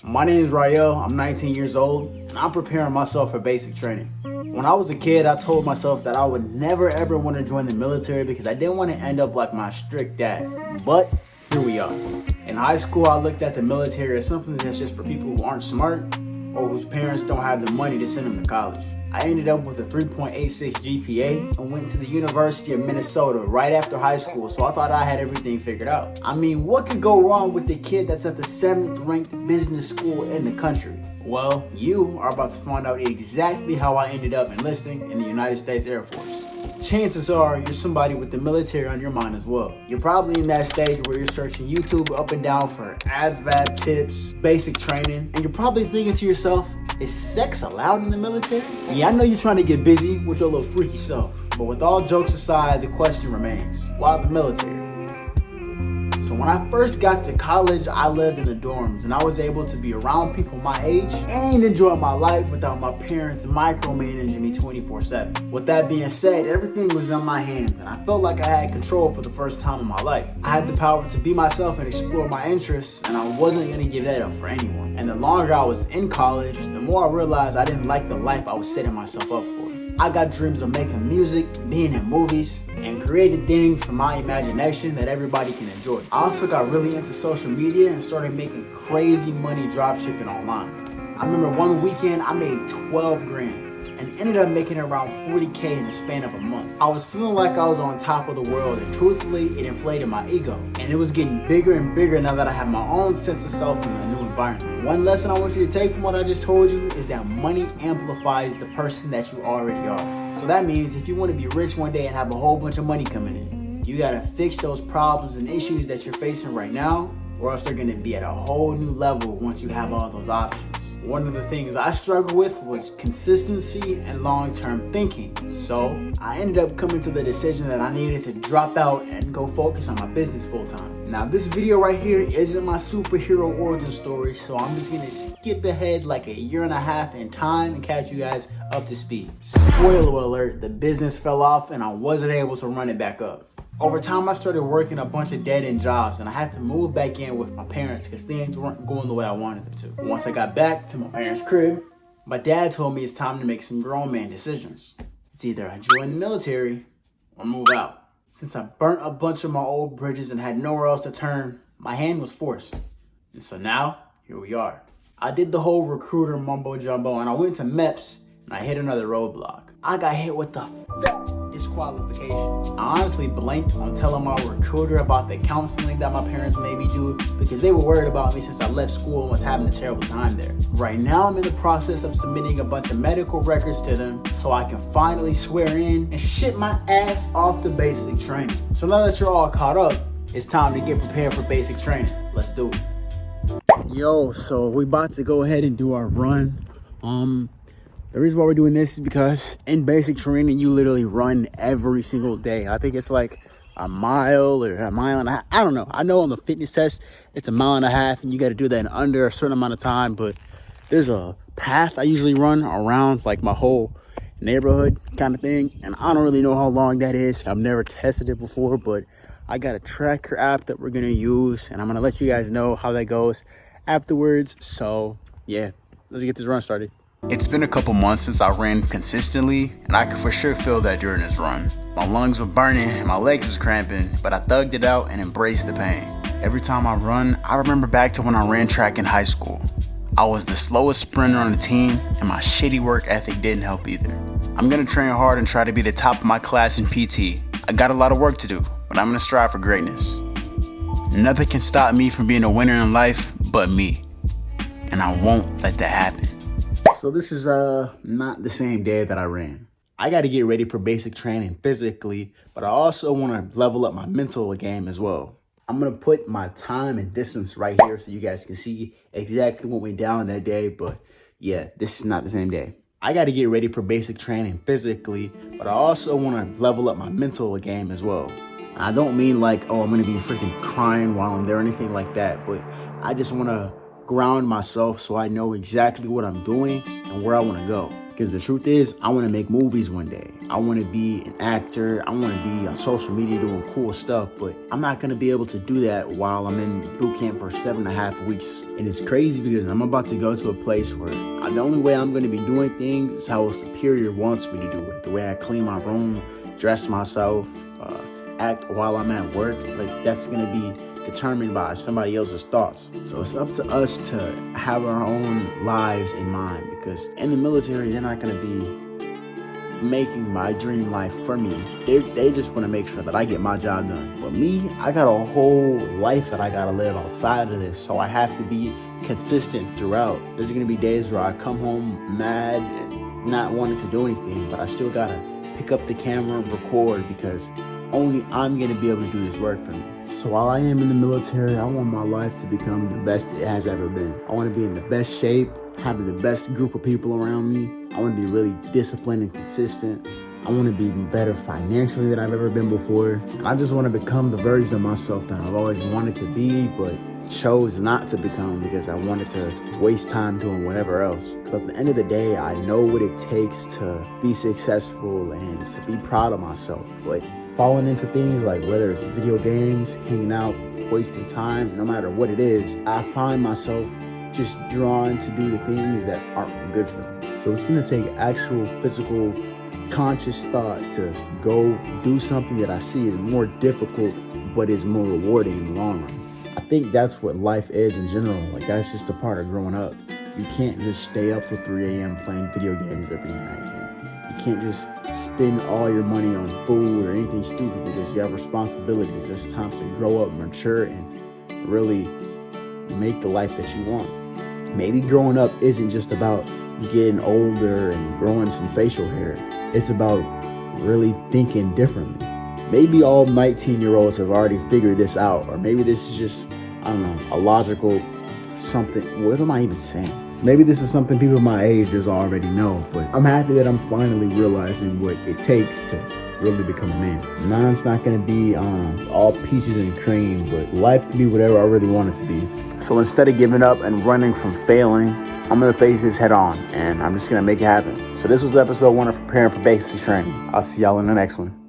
My name is Rael, I'm 19 years old, and I'm preparing myself for basic training. When I was a kid, I told myself that I would never ever want to join the military because I didn't want to end up like my strict dad. But here we are. In high school, I looked at the military as something that's just for people who aren't smart or whose parents don't have the money to send them to college. I ended up with a 3.86 GPA and went to the University of Minnesota right after high school, so I thought I had everything figured out. I mean, what could go wrong with the kid that's at the 7th ranked business school in the country? Well, you are about to find out exactly how I ended up enlisting in the United States Air Force. Chances are you're somebody with the military on your mind as well. You're probably in that stage where you're searching YouTube up and down for ASVAB tips, basic training, and you're probably thinking to yourself, is sex allowed in the military? Yeah, I know you're trying to get busy with your little freaky self, but with all jokes aside, the question remains, why the military? So when I first got to college, I lived in the dorms and I was able to be around people my age and enjoy my life without my parents micromanaging me 24/7. With that being said, everything was in my hands and I felt like I had control for the first time in my life. I had the power to be myself and explore my interests, and I wasn't going to give that up for anyone. And the longer I was in college, the more I realized I didn't like the life I was setting myself up for. I got dreams of making music, being in movies, and creating things from my imagination that everybody can enjoy. I also got really into social media and started making crazy money dropshipping online. I remember one weekend I made 12 grand and ended up making around 40K in the span of a month. I was feeling like I was on top of the world, and truthfully, it inflated my ego. And it was getting bigger and bigger now that I have my own sense of self in a new environment. One lesson I want you to take from what I just told you is that money amplifies the person that you already are. So that means if you want to be rich one day and have a whole bunch of money coming in, you gotta fix those problems and issues that you're facing right now, or else they're gonna be at a whole new level once you have all those options. One of the things I struggled with was consistency and long-term thinking. So I ended up coming to the decision that I needed to drop out and go focus on my business full-time. Now this video right here isn't my superhero origin story, so I'm just gonna skip ahead like a year and a half in time and catch you guys up to speed. Spoiler alert, the business fell off and I wasn't able to run it back up. Over time, I started working a bunch of dead-end jobs and I had to move back in with my parents because things weren't going the way I wanted them to. Once I got back to my parents' crib, my dad told me it's time to make some grown man decisions. It's either I join the military or move out. Since I burnt a bunch of my old bridges and had nowhere else to turn, my hand was forced. And so now, here we are. I did the whole recruiter mumbo jumbo and I went to MEPS and I hit another roadblock. I got hit with the disqualification. I honestly blanked on telling my recruiter about the counseling that my parents made me do because they were worried about me since I left school and was having a terrible time there. Right now, I'm in the process of submitting a bunch of medical records to them so I can finally swear in and shit my ass off to basic training. So now that you're all caught up, it's time to get prepared for basic training. Let's do it. Yo, so we about to go ahead and do our run. The reason why we're doing this is because in basic training, you literally run every single day. I think it's like a mile or a mile and a half. I don't know. I know on the fitness test, it's a mile and a half and you got to do that in under a certain amount of time. But there's a path I usually run around like my whole neighborhood kind of thing. And I don't really know how long that is. I've never tested it before, but I got a tracker app that we're going to use. And I'm going to let you guys know how that goes afterwards. So yeah, let's get this run started. It's been a couple months since I ran consistently, and I could for sure feel that during this run. My lungs were burning and my legs was cramping, but I thugged it out and embraced the pain. Every time I run, I remember back to when I ran track in high school. I was the slowest sprinter on the team, and my shitty work ethic didn't help either. I'm gonna train hard and try to be the top of my class in PT. I got a lot of work to do, but I'm gonna strive for greatness. Nothing can stop me from being a winner in life but me, and I won't let that happen. So this is not the same day that I ran. I got to get ready for basic training physically, but I also want to level up my mental game as well. I'm going to put my time and distance right here so you guys can see exactly what went down that day. But yeah, this is not the same day. I got to get ready for basic training physically, but I also want to level up my mental game as well. I don't mean like, oh, I'm going to be freaking crying while I'm there or anything like that, but I just want to ground myself so I know exactly what I'm doing and where I want to go. Because the truth is, I want to make movies one day. I want to be an actor. I want to be on social media doing cool stuff. But I'm not going to be able to do that while I'm in boot camp for 7.5 weeks. And it's crazy because I'm about to go to a place where the only way I'm going to be doing things is how a superior wants me to do it. The way I clean my room, dress myself, act while I'm at work. Like, that's going to be determined by somebody else's thoughts. So it's up to us to have our own lives in mind, because in the military, they're not going to be making my dream life for me. They just want to make sure that I get my job done. But me, I got a whole life that I got to live outside of this. So I have to be consistent throughout. There's going to be days where I come home mad and not wanting to do anything, but I still got to pick up the camera and record, because only I'm going to be able to do this work for me. So while I am in the military, I want my life to become the best it has ever been. I want to be in the best shape, having the best group of people around me. I want to be really disciplined and consistent. I want to be better financially than I've ever been before. And I just want to become the version of myself that I've always wanted to be, but chose not to become because I wanted to waste time doing whatever else. Because at the end of the day, I know what it takes to be successful and to be proud of myself. But falling into things like whether it's video games, hanging out, wasting time, no matter what it is, I find myself just drawn to do the things that aren't good for me. So it's gonna take actual physical, conscious thought to go do something that I see is more difficult, but is more rewarding in the long run. I think that's what life is in general. Like, that's just a part of growing up. You can't just stay up till 3 a.m. playing video games every night. You can't just spend all your money on food or anything stupid because you have responsibilities. It's time to grow up, mature, and really make the life that you want. Maybe growing up isn't just about getting older and growing some facial hair. It's about really thinking differently. Maybe all 19-year-olds have already figured this out, or maybe this is just, I don't know, a logical something. What am I even saying? So maybe this is something people my age just already know, but I'm happy that I'm finally realizing what it takes to really become a man. Nah, it's not gonna be all peaches and cream, but life can be whatever I really want it to be. So instead of giving up and running from failing, I'm gonna face this head on, and I'm just gonna make it happen. So this was episode 1 of Preparing for Basic Training. I'll see y'all in the next one.